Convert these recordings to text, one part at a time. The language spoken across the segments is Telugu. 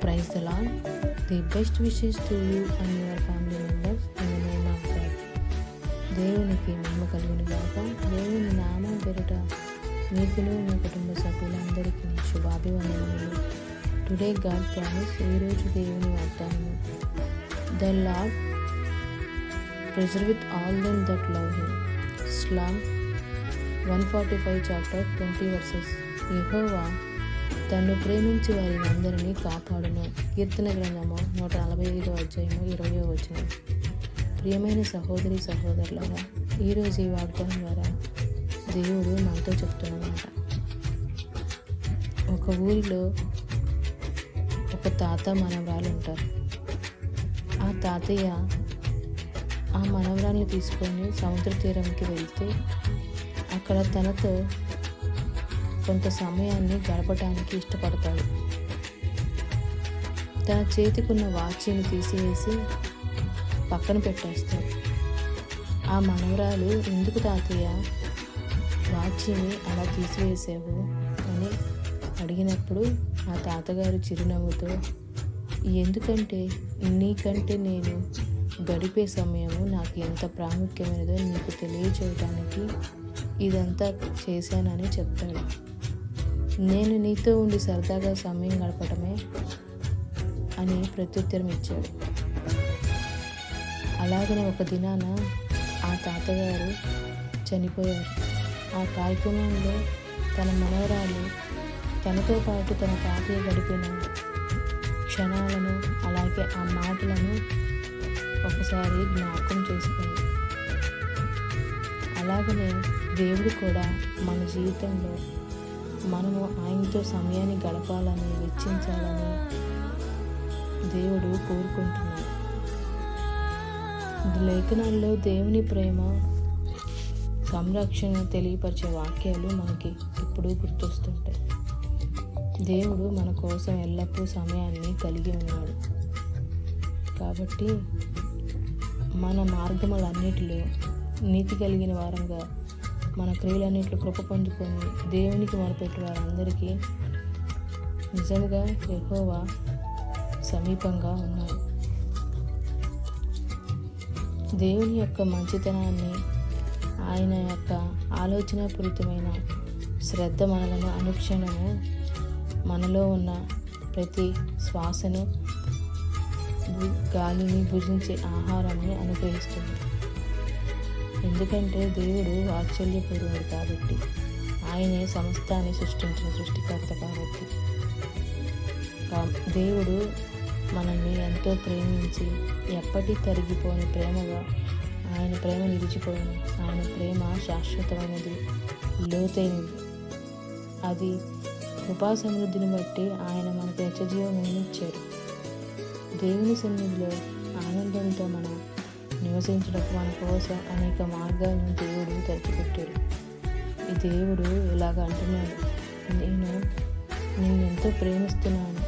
Praise the Lord. The best wishes to you and your family members in the name of God. దేవునికి మహిమ కలుగును గాక. దేవుని నామం పేరిట మీకును మీ కుటుంబ సభ్యులందరికీ శుభాభివందనములు. టుడే గాడ్ ప్రామిస్, ఈరోజు దేవుని వాగ్దానము. The lord preserveth all them that love him. Psalm 145 chapter 20 verses. యెహోవా తన్ను ప్రేమించి వారిని అందరినీ కాపాడును. కీర్తన గ్రంథము 145 అధ్యాయము 20వ వచనం. ప్రియమైన సహోదరి సహోదరులారా, ఈరోజు ఈ వాగ్దానం ద్వారా దేవుడు మనతో చెప్తున్నమాట. ఒక ఊరిలో ఒక తాత మనవరాలు ఉంటారు. ఆ తాతయ్య ఆ మనవరాల్ని తీసుకొని సముద్ర తీరంకి వెళ్తే అక్కడ తనతో కొంత సమయాన్ని గడపడానికి ఇష్టపడతాడు. తన చేతికున్న వాచిని తీసివేసి పక్కన పెట్టేస్తాడు. ఆ మనవరాలు, ఎందుకు తాతయ్య వాచిని అలా తీసివేసావు అని అడిగినప్పుడు ఆ తాతగారు చిరునవ్వుతో, ఎందుకంటే నీకంటే నేను గడిపే సమయము నాకు ఎంత ప్రాముఖ్యమైనదో నీకు తెలియచేయడానికి ఇదంతా చేశానని చెప్తాడు. నేను నీతో ఉండి సరదాగా సమయం గడపడమే అని ప్రత్యుత్తరం ఇచ్చాడు. అలాగనే ఒక దినాన ఆ తాతగారు చనిపోయారు. ఆ కార్యక్రమంలో తన మనవరాలు తనతో పాటు తన తాతయ్య గడిపిన క్షణాలను, అలాగే ఆ మాటలను ఒకసారి జ్ఞాపకం చేసుకుంది. అలాగనే దేవుడు కూడా మన జీవితంలో మనము ఆయనతో సమయాన్ని గడపాలని, వెచ్చించాలని దేవుడు కోరుకుంటున్నాడు. లేఖనాల్లో దేవుని ప్రేమ, సంరక్షణ తెలియపరిచే వాక్యాలు మనకి ఇప్పుడు గుర్తొస్తుంటాయి. దేవుడు మన కోసం ఎల్లప్పుడూ సమయాన్ని కలిగి ఉన్నాడు. కాబట్టి మన మార్గములన్నిటిలో నీతి కలిగిన వారంగా, మన క్రియలన్నింటిలో కృప పొందుకొని దేవునికి మొరపెట్టే వారందరికీ నిజంగా యెహోవా సమీపంగా ఉన్నాడు. దేవుని యొక్క మంచితనాన్ని, ఆయన యొక్క ఆలోచనాపూరితమైన శ్రద్ధ మనలను అనుక్షణము మనలో ఉన్న ప్రతి శ్వాసను, గాలిని భుజించే ఆహారాన్ని అనుగ్రహిస్తుంది. ఎందుకంటే దేవుడు వాత్సల్యపూర్వుడు కాబట్టి, ఆయనే సమస్తాన్ని సృష్టించిన సృష్టికర్త కాబట్టి. దేవుడు మనల్ని ఎంతో ప్రేమించి ఎప్పటి తరిగిపోని ప్రేమగా, ఆయన ప్రేమ నిలిచిపోయింది. ఆయన ప్రేమ శాశ్వతమైనది, లోతైనది. అది కృపా సమృద్ధిని బట్టి ఆయన మనకు నిత్యజీవమును ఇచ్చాడు. దేవుని సన్నిధిలో ఆనందంతో మనం నివసించడానికి మన కోసం అనేక మార్గాలను దేవుడు తెరచిపెట్టాడు. ఈ దేవుడు ఇలాగ అంటున్నాడు, నేను నిన్నెంతో ప్రేమిస్తున్నాను,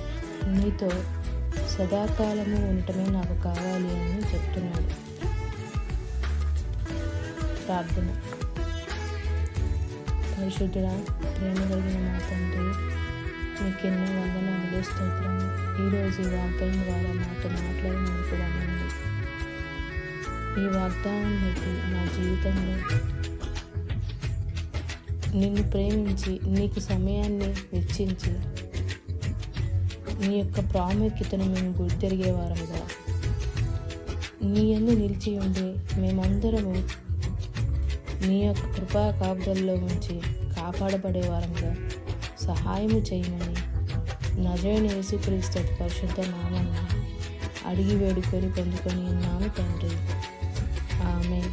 నీతో సదాకాలము ఉండటమే నాకు కావాలి అని చెప్తున్నాడు. ప్రార్థన. పరిశుద్ధుడా, ప్రేమ కలిగిన మా తండ్రి, మీకు ఎన్నో వందనాలు, స్తోత్రము. ఈరోజు ఈ వాగ్దానం ద్వారా మాతో మాట్లాడినందుకు వందనాలు. ఈ వాగ్దానం బట్టి నా జీవితంలో నిన్ను ప్రేమించి, నీకు సమయాన్ని వెచ్చించి, నీ యొక్క ప్రాముఖ్యతను మేము గుర్తెరిగే వారముగా, నీ యందు నిలిచి ఉండి మేమందరము నీ యొక్క కృపా కాపుదల్లో ఉంచి కాపాడబడే వారంగా సహాయము చేయమని నజరేయుడైన యేసుక్రీస్తు పరిశుద్ధ నామమున అడిగి వేడుకొని పొందుకొని ఉన్నాము తండ్రి. ఆమేన్.